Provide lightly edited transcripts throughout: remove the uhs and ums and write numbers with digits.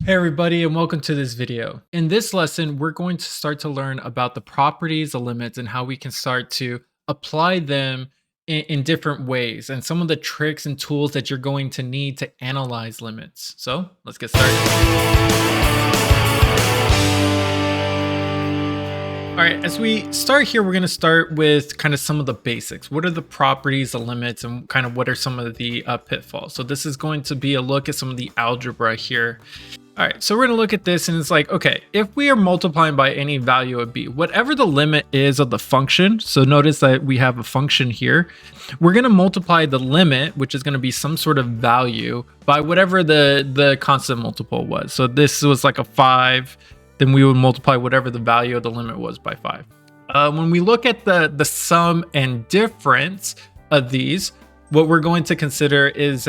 Hey everybody, and welcome to this video. In this lesson, we're going to start to learn about the properties of limits and how we can start to apply them in different ways and some of the tricks and tools that you're going to need to analyze limits. So let's get started. All right, as we start here, we're going to start with kind of some of the basics. What are the properties, the limits, and kind of what are some of the pitfalls? So this is going to be a look at some of the algebra here. All right, so we're going to look at this and it's like, okay, if we are multiplying by any value of b, whatever the limit is of the function, so notice that we have a function here, we're going to multiply the limit, which is going to be some sort of value, by whatever the constant multiple was. So this was like a 5, then we would multiply whatever the value of the limit was by 5. When we look at the sum and difference of these, what we're going to consider is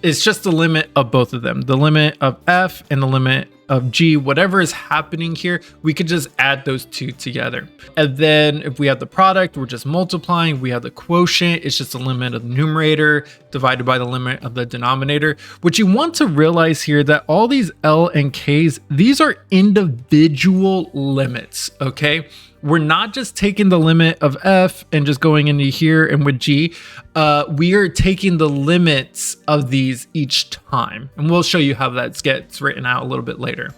it's just the limit of both of them, the limit of f and the limit of g. Whatever is happening here, we could just add those two together. And then if we have the product, we're just multiplying. We have the quotient, it's just the limit of the numerator divided by the limit of the denominator. What you want to realize here, that all these L and K's, these are individual limits, okay? We're not just taking the limit of f and just going into here, and with g, we are taking the limits of these each time. And we'll show you how that gets written out a little bit later.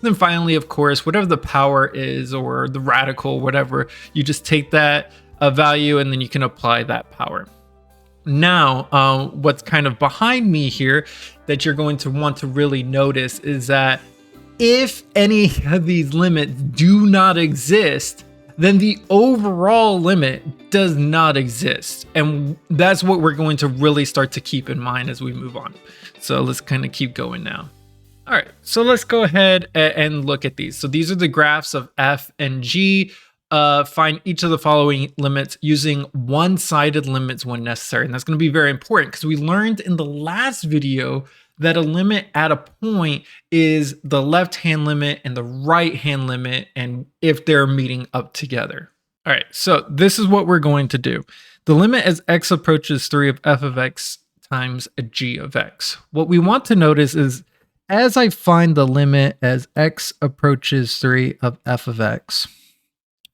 Then finally, of course, whatever the power is or the radical, whatever, you just take that value and then you can apply that power. Now, what's kind of behind me here that you're going to want to really notice is that if any of these limits do not exist, then the overall limit does not exist. And that's what we're going to really start to keep in mind as we move on. So let's kind of keep going now. All right, so let's go ahead and look at these. So these are the graphs of f and g. Find each of the following limits using one-sided limits when necessary. And that's going to be very important because we learned in the last video that a limit at a point is the left-hand limit and the right-hand limit, and if they're meeting up together. All right, so this is what we're going to do. The limit as x approaches 3 of f of x times a g of x. What we want to notice is as I find the limit as x approaches 3 of f of x,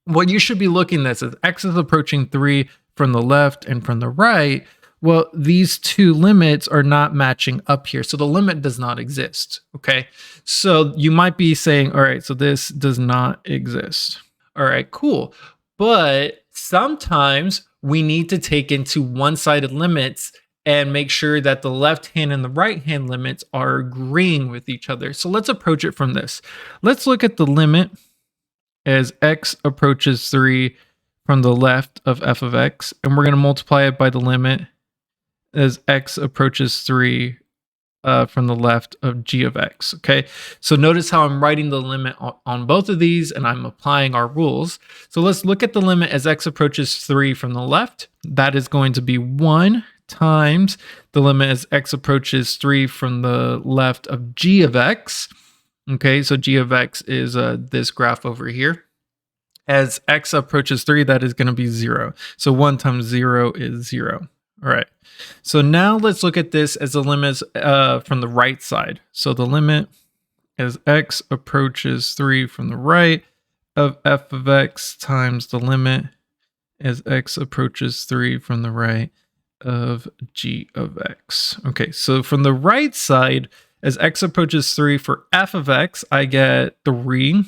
what you should be looking at is x is approaching 3 from the left and from the right. Well, these two limits are not matching up here. So the limit does not exist. Okay. So you might be saying, all right, so this does not exist. All right, cool. But sometimes we need to take into one-sided limits and make sure that the left hand and the right hand limits are agreeing with each other. So let's approach it from this. Let's look at the limit as x approaches 3 from the left of f of x, and we're going to multiply it by the limit as x approaches 3 from the left of g of x, okay? So notice how I'm writing the limit on both of these and I'm applying our rules. So let's look at the limit as x approaches 3 from the left. That is going to be 1 times the limit as x approaches 3 from the left of g of x. Okay, so g of x is this graph over here. As x approaches 3, that is going to be 0. So 1 times 0 is 0. All right, so now let's look at this as the limits from the right side. So the limit as x approaches 3 from the right of f of x times the limit as x approaches 3 from the right of g of x. Okay, so from the right side, as x approaches 3 for f of x, I get 3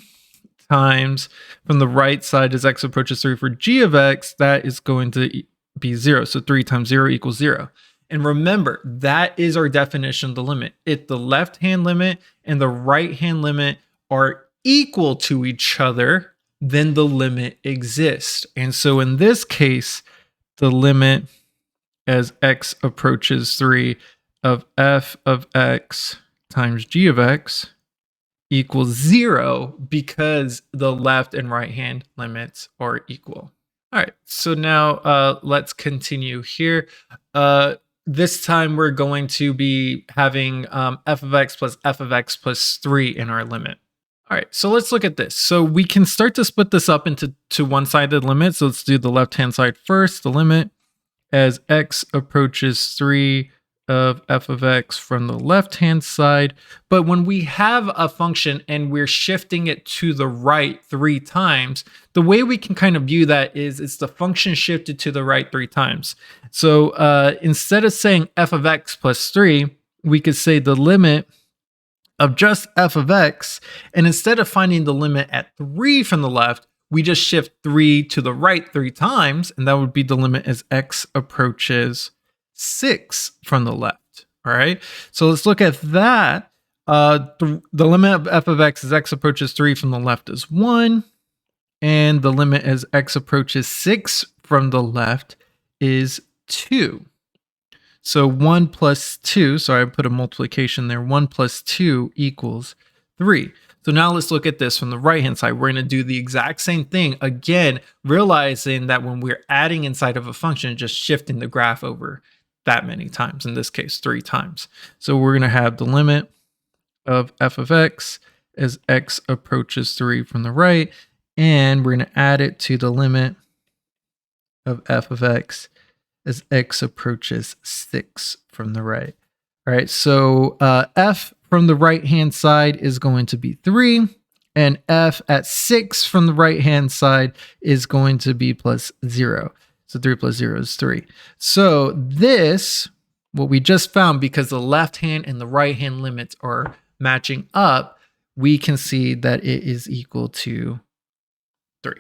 times from the right side as x approaches 3 for g of x, that is going to be 0. So 3 times 0 equals 0. And remember, that is our definition of the limit. If the left-hand limit and the right-hand limit are equal to each other, then the limit exists. And so in this case, the limit as x approaches 3 of f of x times g of x equals 0 because the left and right hand limits are equal. All right, so now let's continue here. This time we're going to be having f of x plus 3 in our limit. All right, so let's look at this. So we can start to split this up into one-sided limits. So let's do the left-hand side first. The limit as x approaches 3 of f of x from the left-hand side. But when we have a function and we're shifting it to the right 3 times, the way we can kind of view that is it's the function shifted to the right 3 times. So instead of saying f of x plus 3, we could say the limit of just f of x, and instead of finding the limit at 3 from the left, we just shift 3 to the right 3 times, and that would be the limit as x approaches 6 from the left. All right, so let's look at that. The limit of f of x as x approaches 3 from the left is 1, and the limit as x approaches 6 from the left is 2. So 1 plus 2, sorry, I put a multiplication there, 1 plus 2 equals 3. So now let's look at this from the right-hand side. We're going to do the exact same thing, again, realizing that when we're adding inside of a function, just shifting the graph over that many times, in this case, 3 times. So we're going to have the limit of f of x as x approaches 3 from the right, and we're going to add it to the limit of f of x as x approaches 6 from the right. All right, so f from the right-hand side is going to be 3, and f at 6 from the right-hand side is going to be plus 0. So 3 plus 0 is 3. So this, what we just found, because the left-hand and the right-hand limits are matching up, we can see that it is equal to 3.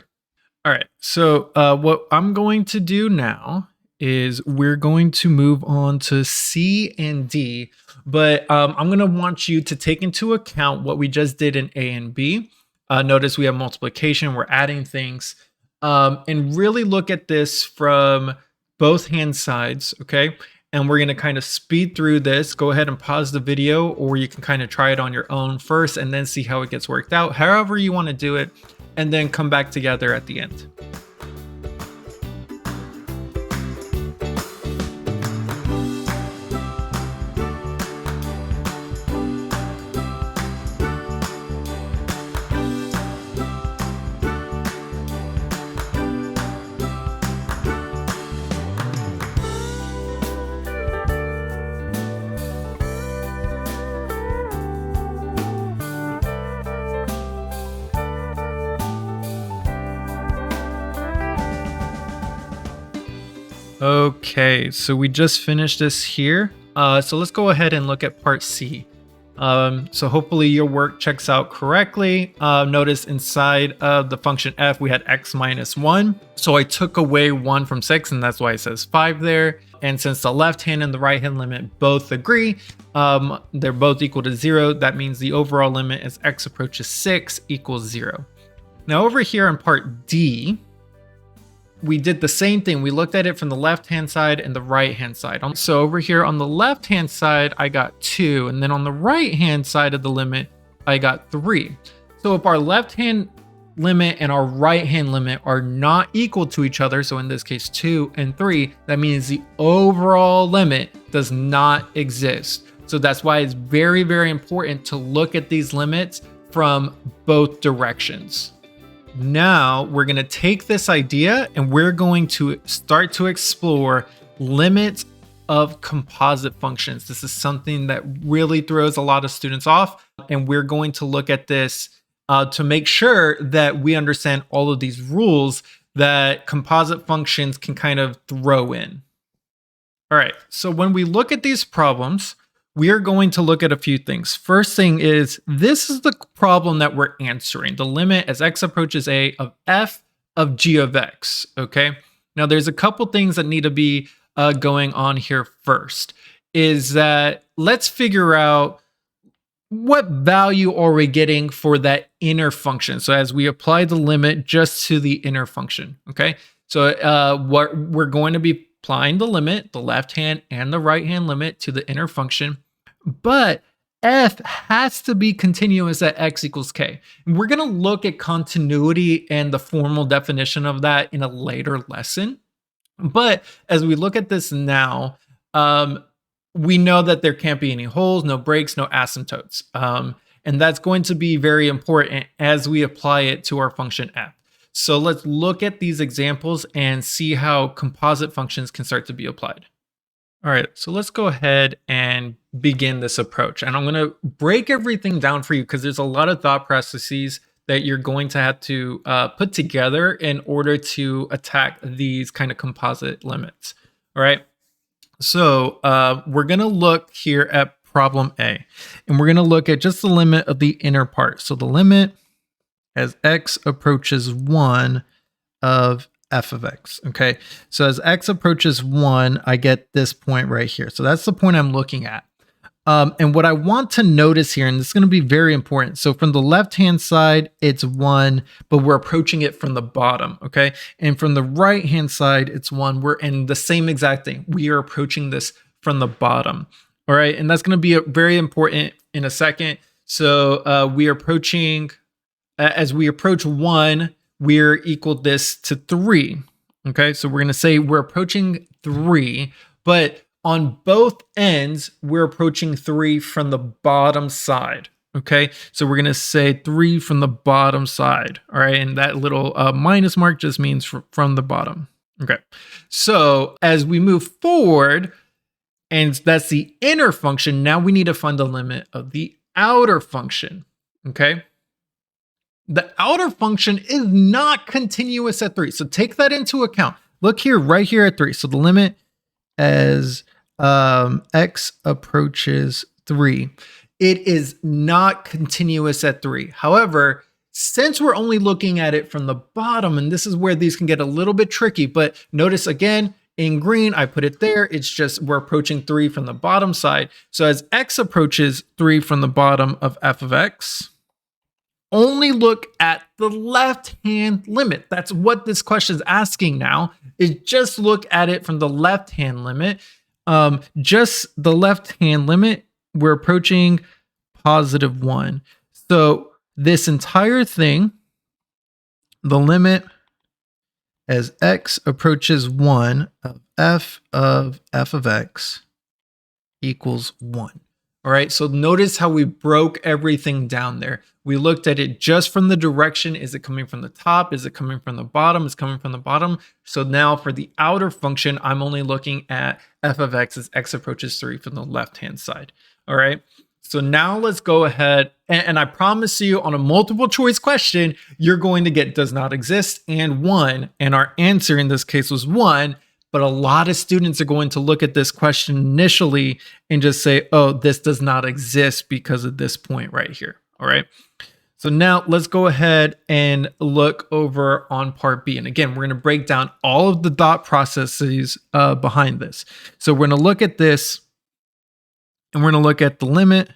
All right, so what I'm going to do now is we're going to move on to C and D, but I'm going to want you to take into account what we just did in A and B. Notice we have multiplication, we're adding things, and really look at this from both hand sides, okay? And we're going to kind of speed through this. Go ahead and pause the video, or you can kind of try it on your own first and then see how it gets worked out, however you want to do it, and then come back together at the end. Okay, so we just finished this here. So let's go ahead and look at part C. So hopefully your work checks out correctly. Notice inside of the function f, we had x minus 1. So I took away 1 from 6, and that's why it says 5 there. And since the left hand and the right hand limit both agree, they're both equal to 0. That means the overall limit as x approaches 6 equals 0. Now over here in part D, we did the same thing. We looked at it from the left-hand side and the right-hand side. So over here on the left-hand side, I got 2. And then on the right-hand side of the limit, I got 3. So if our left-hand limit and our right-hand limit are not equal to each other, so in this case 2 and 3, that means the overall limit does not exist. So that's why it's very, very important to look at these limits from both directions. Now we're going to take this idea and we're going to start to explore limits of composite functions. This is something that really throws a lot of students off, and we're going to look at this to make sure that we understand all of these rules that composite functions can kind of throw in. All right, so when we look at these problems, we are going to look at a few things. First thing is, this is the problem that we're answering, the limit as x approaches a of f of g of x, okay? Now there's a couple things that need to be going on here first, is that let's figure out what value are we getting for that inner function. So as we apply the limit just to the inner function, okay? So what we're going to be applying the limit, the left hand and the right hand limit to the inner function, but f has to be continuous at x equals k. And we're going to look at continuity and the formal definition of that in a later lesson. But as we look at this now, we know that there can't be any holes, no breaks, no asymptotes. And that's going to be very important as we apply it to our function f. So let's look at these examples and see how composite functions can start to be applied. All right, so let's go ahead and begin this approach. And I'm going to break everything down for you because there's a lot of thought processes that you're going to have to put together in order to attack these kind of composite limits. All right, so we're going to look here at problem A, and we're going to look at just the limit of the inner part. So the limit as x approaches 1 of f of x. Okay, so as x approaches 1, I get this point right here. So that's the point I'm looking at. And what I want to notice here, and this is going to be very important. So from the left-hand side, it's 1, but we're approaching it from the bottom, okay? And from the right-hand side, it's 1. We're in the same exact thing. We are approaching this from the bottom, all right? And that's going to be very important in a second. So we are approaching, as we approach 1, we're equal this to 3. Okay, so we're going to say we're approaching 3, but on both ends, we're approaching 3 from the bottom side. Okay, so we're going to say 3 from the bottom side. All right, and that little minus mark just means from the bottom. Okay, so as we move forward, and that's the inner function, now we need to find the limit of the outer function. Okay. The outer function is not continuous at 3. So take that into account. Look here, right here at 3. So the limit as x approaches 3, it is not continuous at 3. However, since we're only looking at it from the bottom, and this is where these can get a little bit tricky, but notice again, in green, I put it there. It's just we're approaching 3 from the bottom side. So as x approaches 3 from the bottom of f of x, only look at the left-hand limit. That's what this question is asking now, is just look at it from the left-hand limit. Just the left-hand limit, we're approaching positive 1. So this entire thing, the limit as x approaches 1 of f of x equals 1. All right, so notice how we broke everything down there. We looked at it just from the direction. Is it coming from the top? Is it coming from the bottom? It's coming from the bottom. So now for the outer function, I'm only looking at f of x as x approaches 3 from the left-hand side. All right, so now let's go ahead. And I promise you on a multiple choice question, you're going to get does not exist and 1. And our answer in this case was 1. But a lot of students are going to look at this question initially and just say, oh, this does not exist because of this point right here. All right. So now let's go ahead and look over on part B. And again, we're going to break down all of the thought processes behind this. So we're going to look at this and we're going to look at the limit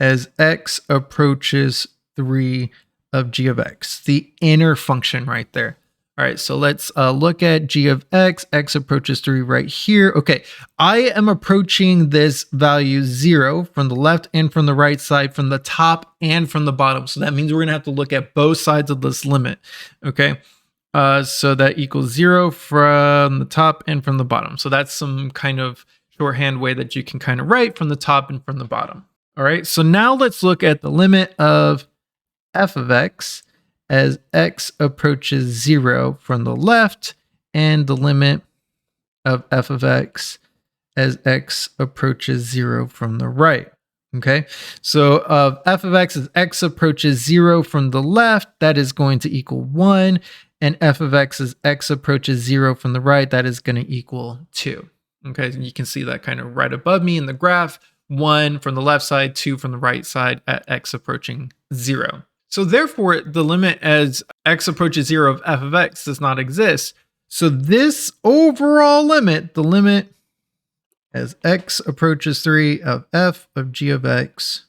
as x approaches 3 of g of x, the inner function right there. All right, so let's look at g of x. X approaches 3 right here. Okay, I am approaching this value 0 from the left and from the right side, from the top and from the bottom. So that means we're going to have to look at both sides of this limit. Okay, so that equals 0 from the top and from the bottom. So that's some kind of shorthand way that you can kind of write from the top and from the bottom. All right, so now let's look at the limit of f of x as x approaches 0 from the left, and the limit of f of x as x approaches 0 from the right. Okay, so of f of x as x approaches 0 from the left, that is going to equal 1, and f of x as x approaches 0 from the right, that is going to equal 2. Okay, and you can see that kind of right above me in the graph, 1 from the left side, 2 from the right side at x approaching 0. So therefore, the limit as x approaches 0 of f of x does not exist. So this overall limit, the limit as x approaches 3 of f of g of x,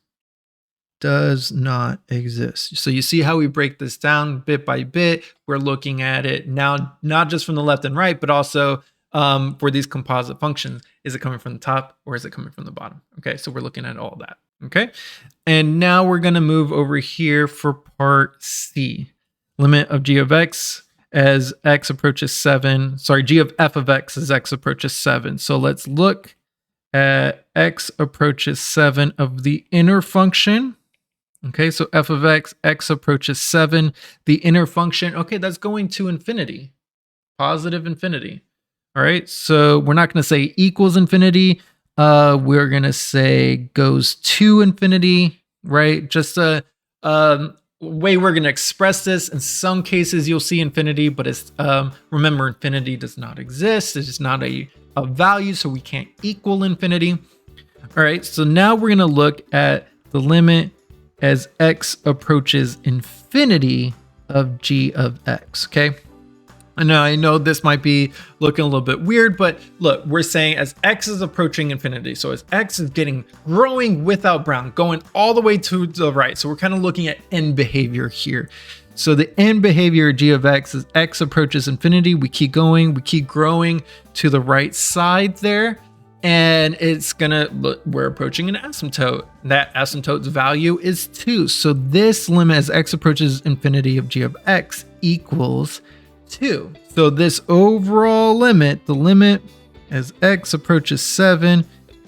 does not exist. So you see how we break this down bit by bit. We're looking at it now, not just from the left and right, but also for these composite functions. Is it coming from the top or is it coming from the bottom? Okay, so we're looking at all that. Okay, and now we're going to move over here for part C. Limit of g of x as x approaches 7. Sorry, g of f of x as x approaches 7. So let's look at x approaches 7 of the inner function. Okay, so f of x, x approaches 7. The inner function, okay, that's going to infinity, positive infinity. All right, so we're not going to say equals infinity. We're going to say goes to infinity, right? Just a way we're going to express this. In some cases, you'll see infinity, but it's remember, infinity does not exist. It's not a value, so we can't equal infinity. All right, so now we're going to look at the limit as x approaches infinity of g of x, okay? And now I know this might be looking a little bit weird, but look, we're saying as x is approaching infinity. So as x is growing without bound, going all the way to the right. So we're kind of looking at end behavior here. So the end behavior of g of x as x approaches infinity. We keep going, we keep growing to the right side there. And it's we're approaching an asymptote. That asymptote's value is 2. So this limit as x approaches infinity of g of x equals 2. So this overall limit, the limit as x approaches 7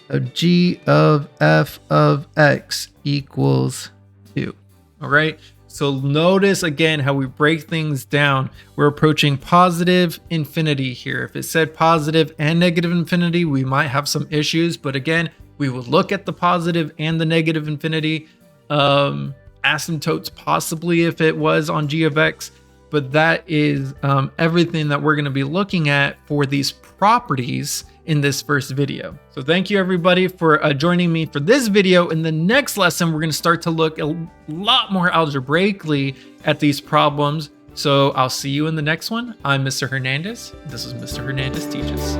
of g of f of x equals 2. All right. So notice again how we break things down. We're approaching positive infinity here. If it said positive and negative infinity, we might have some issues. But again, we would look at the positive and the negative infinity asymptotes possibly if it was on g of x. But that is everything that we're going to be looking at for these properties in this first video. So thank you everybody for joining me for this video. In the next lesson, we're going to start to look a lot more algebraically at these problems. So I'll see you in the next one. I'm Mr. Hernandez. This is Mr. Hernandez Teaches.